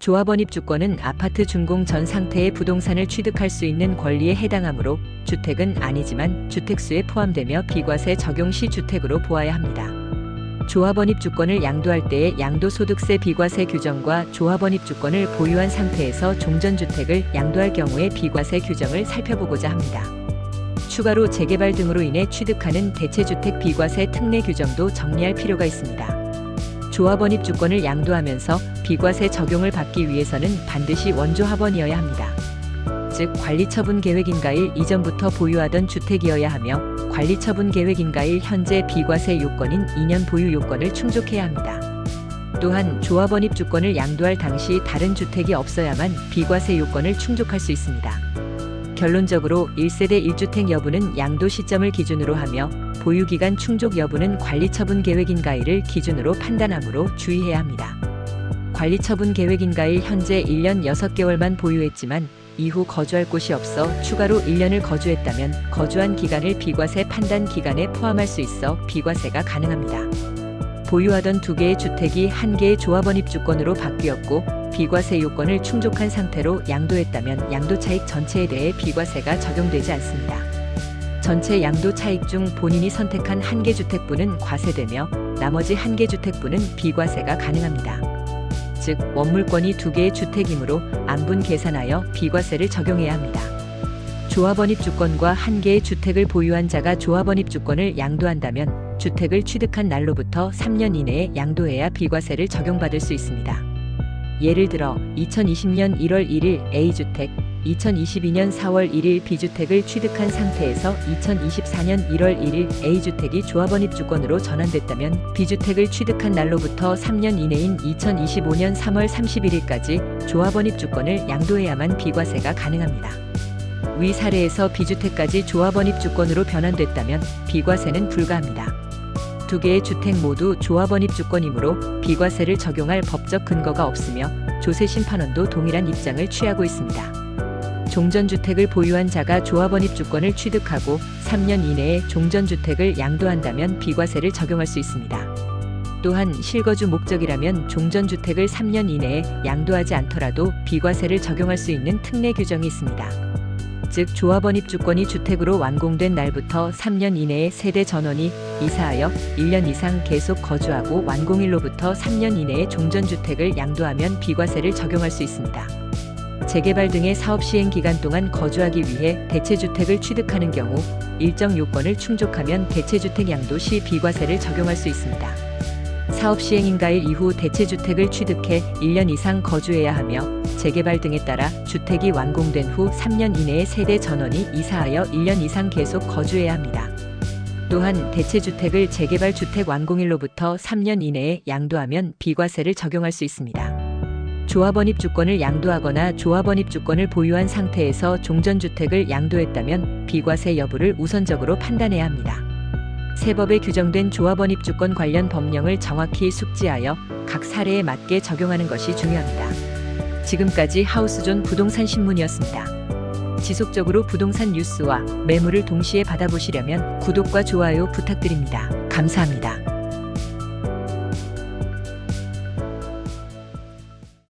조합원입주권은 아파트 준공 전 상태의 부동산을 취득할 수 있는 권리에 해당하므로 주택은 아니지만 주택수에 포함되며 비과세 적용 시 주택으로 보아야 합니다. 조합원입주권을 양도할 때의 양도소득세 비과세 규정과 조합원입주권을 보유한 상태에서 종전주택을 양도할 경우의 비과세 규정을 살펴보고자 합니다. 추가로 재개발 등으로 인해 취득하는 대체주택 비과세 특례 규정도 정리할 필요가 있습니다. 조합원입주권을 양도하면서 비과세 적용을 받기 위해서는 반드시 원조합원이어야 합니다. 즉 관리처분 계획인가일 이전부터 보유하던 주택이어야 하며 관리처분 계획인가일 현재 비과세 요건인 2년 보유 요건을 충족해야 합니다. 또한 조합원입주권을 양도할 당시 다른 주택이 없어야만 비과세 요건을 충족할 수 있습니다. 결론적으로 1세대 1주택 여부는 양도 시점을 기준으로 하며 보유기간 충족 여부는 관리처분 계획인가일을 기준으로 판단하므로 주의해야 합니다. 관리처분 계획인가일 현재 1년 6개월만 보유했지만 이후 거주할 곳이 없어 추가로 1년을 거주했다면 거주한 기간을 비과세 판단 기간에 포함할 수 있어 비과세가 가능합니다. 보유하던 2개의 주택이 1개의 조합원입주권으로 바뀌었고 비과세 요건을 충족한 상태로 양도했다면 양도차익 전체에 대해 비과세가 적용되지 않습니다. 전체 양도차익 중 본인이 선택한 1개 주택분은 과세되며 나머지 1개 주택분은 비과세가 가능합니다. 즉 원물권이 2개의 주택이므로 안분 계산하여 비과세를 적용해야 합니다. 조합원입주권과 1개의 주택을 보유한 자가 조합원입주권을 양도한다면 주택을 취득한 날로부터 3년 이내에 양도해야 비과세를 적용받을 수 있습니다. 예를 들어 2020년 1월 1일 A주택, 2022년 4월 1일 B주택을 취득한 상태에서 2024년 1월 1일 A주택이 조합원입주권으로 전환됐다면 B주택을 취득한 날로부터 3년 이내인 2025년 3월 31일까지 조합원입주권을 양도해야만 비과세가 가능합니다. 위 사례에서 B주택까지 조합원입주권으로 변환됐다면 비과세는 불가합니다. 2개의 주택 모두 조합원입주권이므로 비과세를 적용할 법적 근거가 없으며 조세심판원도 동일한 입장을 취하고 있습니다. 종전주택을 보유한 자가 조합원입주권을 취득하고 3년 이내에 종전주택을 양도한다면 비과세를 적용할 수 있습니다. 또한 실거주 목적이라면 종전주택을 3년 이내에 양도하지 않더라도 비과세를 적용할 수 있는 특례 규정이 있습니다. 즉 조합원입주권이 주택으로 완공된 날부터 3년 이내에 세대 전원이 이사하여 1년 이상 계속 거주하고 완공일로부터 3년 이내에 종전주택을 양도하면 비과세를 적용할 수 있습니다. 재개발 등의 사업 시행 기간 동안 거주하기 위해 대체주택을 취득하는 경우 일정 요건을 충족하면 대체주택 양도 시 비과세를 적용할 수 있습니다. 사업 시행인가일 이후 대체주택을 취득해 1년 이상 거주해야 하며 재개발 등에 따라 주택이 완공된 후 3년 이내에 세대 전원이 이사하여 1년 이상 계속 거주해야 합니다. 또한 대체주택을 재개발 주택 완공일로부터 3년 이내에 양도하면 비과세를 적용할 수 있습니다. 조합원입주권을 양도하거나 조합원입주권을 보유한 상태에서 종전주택을 양도했다면 비과세 여부를 우선적으로 판단해야 합니다. 세법에 규정된 조합원입주권 관련 법령을 정확히 숙지하여 각 사례에 맞게 적용하는 것이 중요합니다. 지금까지 하우스존 부동산 신문이었습니다. 지속적으로 부동산 뉴스와 매물을 동시에 받아보시려면 구독과 좋아요 부탁드립니다. 감사합니다.